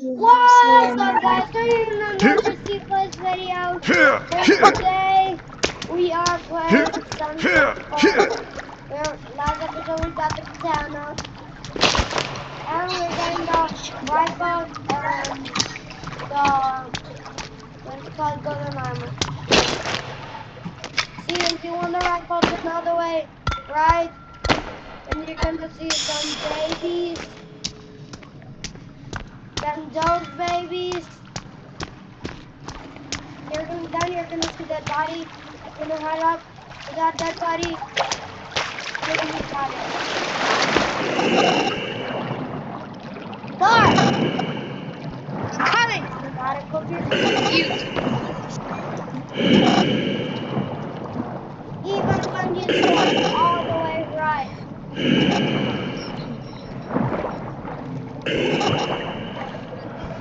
What's up, guys? We're in another C-Plus video. And today we are playing something called. Last episode we got the katana, and we're getting the rifle and the what's it called, golden armor. See, if you want the rifle, turn all the way right, and you're gonna see some babies. Then those babies. You're gonna see that body. You're gonna head up to that dead body. You're gonna got it. Thor! I'm coming! You gotta go to your even when you start all the way right.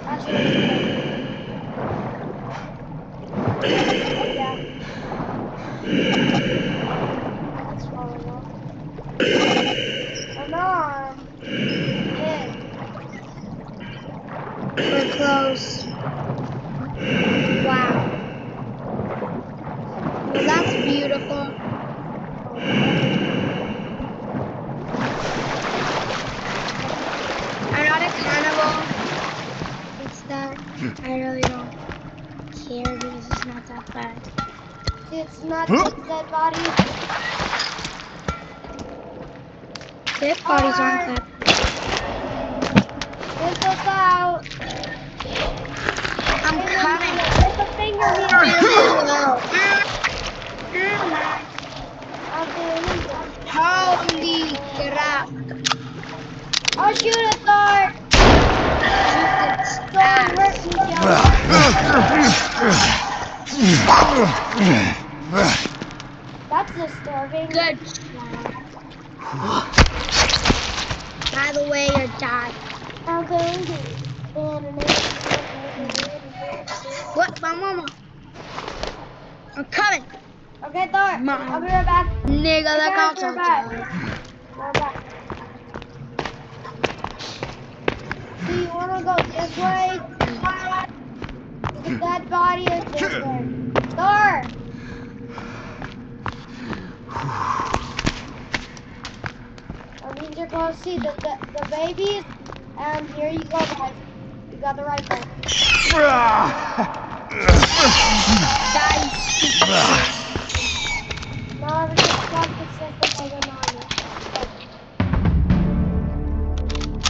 That's what it's like. Yeah. That's falling off. An arm. Hit. We're close. Wow. Well, that's beautiful. I'm not a cannibal. It's that I really don't care because it's not that bad. See, it's not just dead body. Dead bodies aren't that This is out. I'm coming. There's a finger here. I'll do it. Holy crap. I'll shoot it, Thor. Don't hurt me, Joe. That's disturbing. Good job. By the way, you're dead. I'm going to. What? My mama. I'm coming. Okay, Thor. Mom. I'll be right back. Nigga, Hey, look guys, we're back. outside. We're back. So you want to go this way? The dead body or this way? Thor! I need you to go see the babies. And here you go, guys. You got the rifle. Now everything's locked except for golden armor.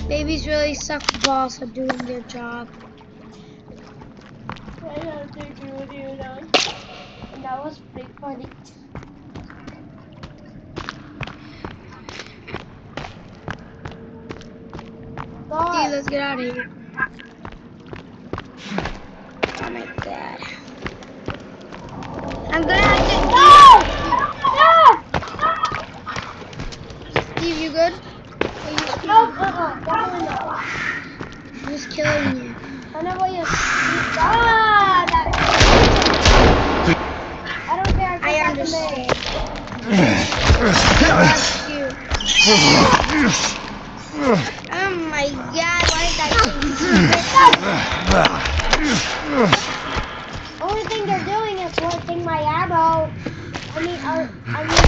Babies really suck balls for doing their job. I don't think you would do that. And that was pretty funny. Dude, let's get out of here. Oh my god. I'm gonna have to. No! Steve, you good? No, definitely not. I'm just killing you. I know what you. I don't care. I understand. You. Oh my god, why did that thing Only thing they're doing is wasting my ammo. I mean armor.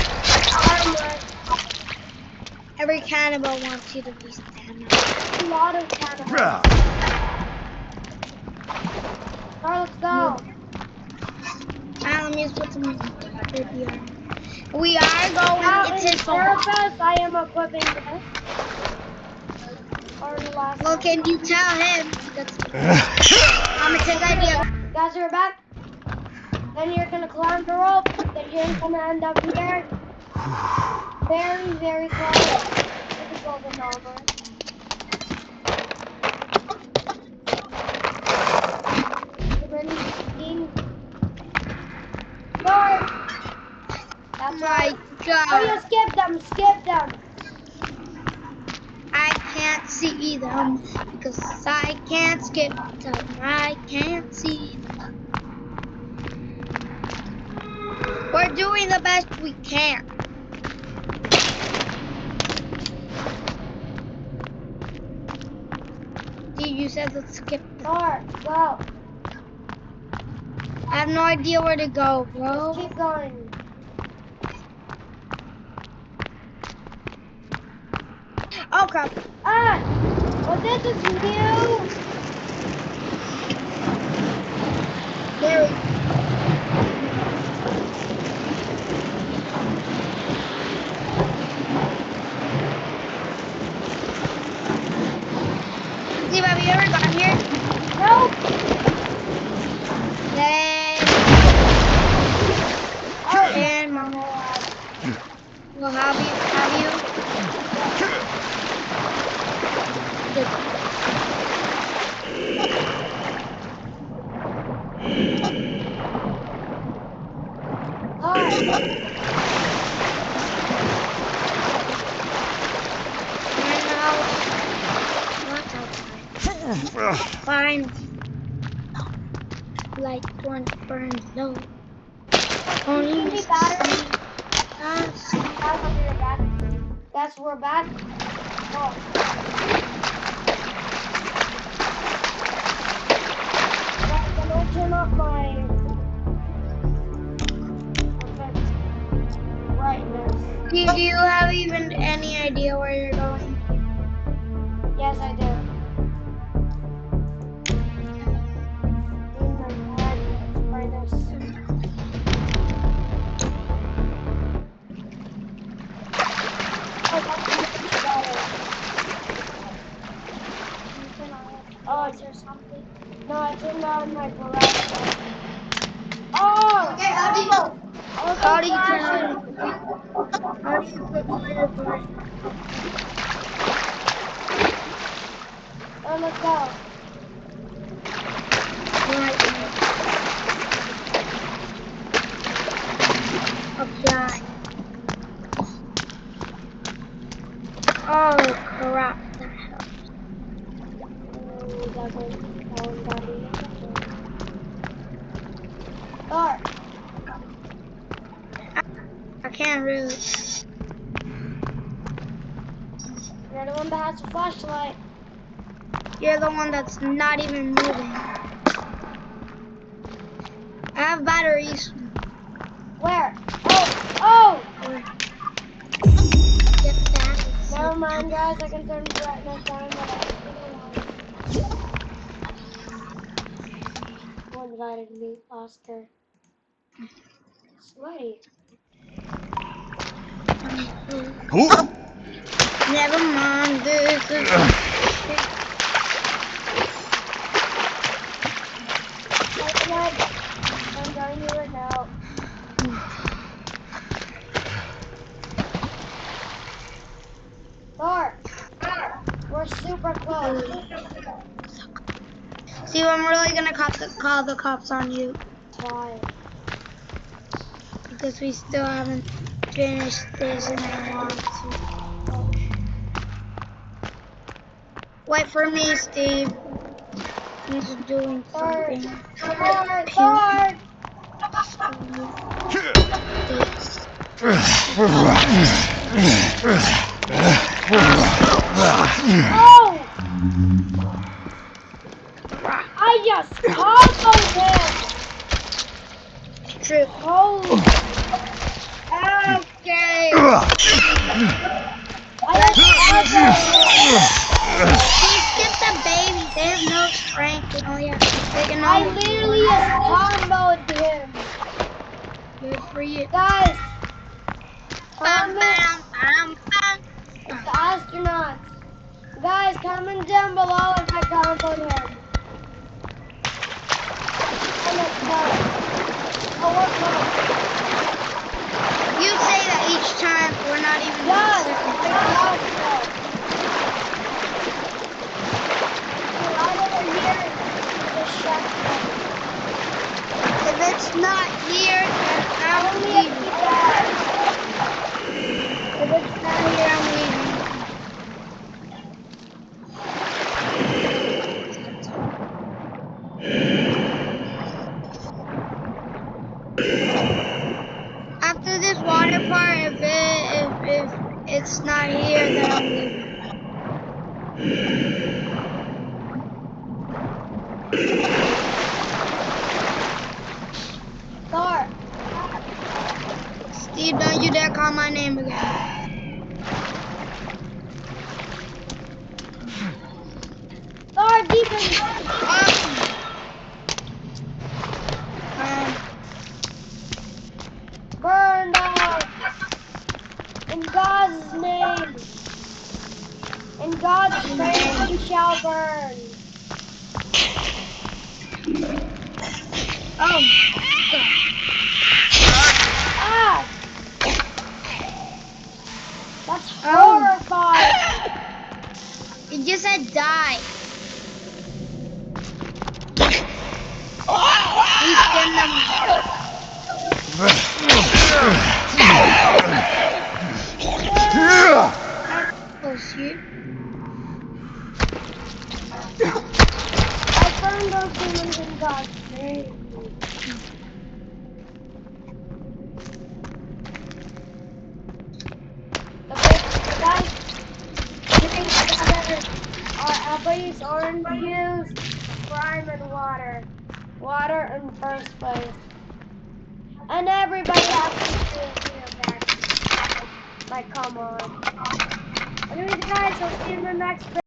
Every cannibal wants you to be stamina. A lot of cannibals. Alright, let's go. Let me just put some baby on. We are going. Now It's in his fault. purpose, I am equipping this. Or the last Well, one. can you tell him? That's I'm a good idea. Guys, you're back. Then you're gonna climb the rope. Then you're gonna end up here. Very, very close to the golden armor. Sorry. That's My God. Oh, you skipped them. Skip them. I can't see them because I can't skip them. I can't see them. We're doing the best we can. you said let's skip. Thor, go. I have no idea where to go, bro. Just keep going. Oh crap. Ah! Well, this is new. There we go. Steve, have you ever gone here? Nope. Then, Oh, and Mama. well, have you? Good. And now, what's outside? Fine. Light one burns low. Only Give me miss battery. us. Guys, I'll be right back. Guys, we're back. Oh. Guys, I'm gonna turn off my brightness. Do you have even any idea where you're going? Yes, I do. In my brightness. Oh, that's better. Oh, is there something? No, I turned on my garage. Oh! Okay, how do you turn on? How do you put your garage? Oh, let's go. Right. Apply. Oh crap! That helps. Thor, I can't really. you're the one that has the flashlight. You're the one that's not even moving. I have batteries. Where? Oh! Get that. Never mind, guys. I can turn the brightness down. Who invited me, Oscar? Sweaty. Never mind. This is. I'm joining you right now. Thor, we're super close. See, I'm really gonna call the cops on you Why? because we still haven't finished this, and I want to. Wait for me, Steve. He's doing Thor, something. Thor! Oh! I just comboed him! True. Oh! Okay. I just comboed him! Please get the baby. They have no strength. They can I only literally just comboed him! good for you. Guys! Bam, Comment bam, bam, bam. the astronauts! Guys, comment down below if I comboed him. And let's go. Oh, we're close. You say that each time. We're not even. Yes! certain. Right over here is the shack. If it's not here, then I'm Only if leaving. we die. If it's not here, I'm leaving. After this water part, if it's not here, then I'm leaving. Thor. Steve, don't you dare call my name again. Thor, deepen. Burn thou. In God's name. In God's name we shall burn. Oh, Ah! That's Oh. horrifying. it just said die. Please send them. Oh, shoot. I burned those demons in God's name. The guys putting together our base orange juice, prime, and water. Water in first place. And everybody has to do it. Like, come on. Anyways, guys, I'll see you in the next video.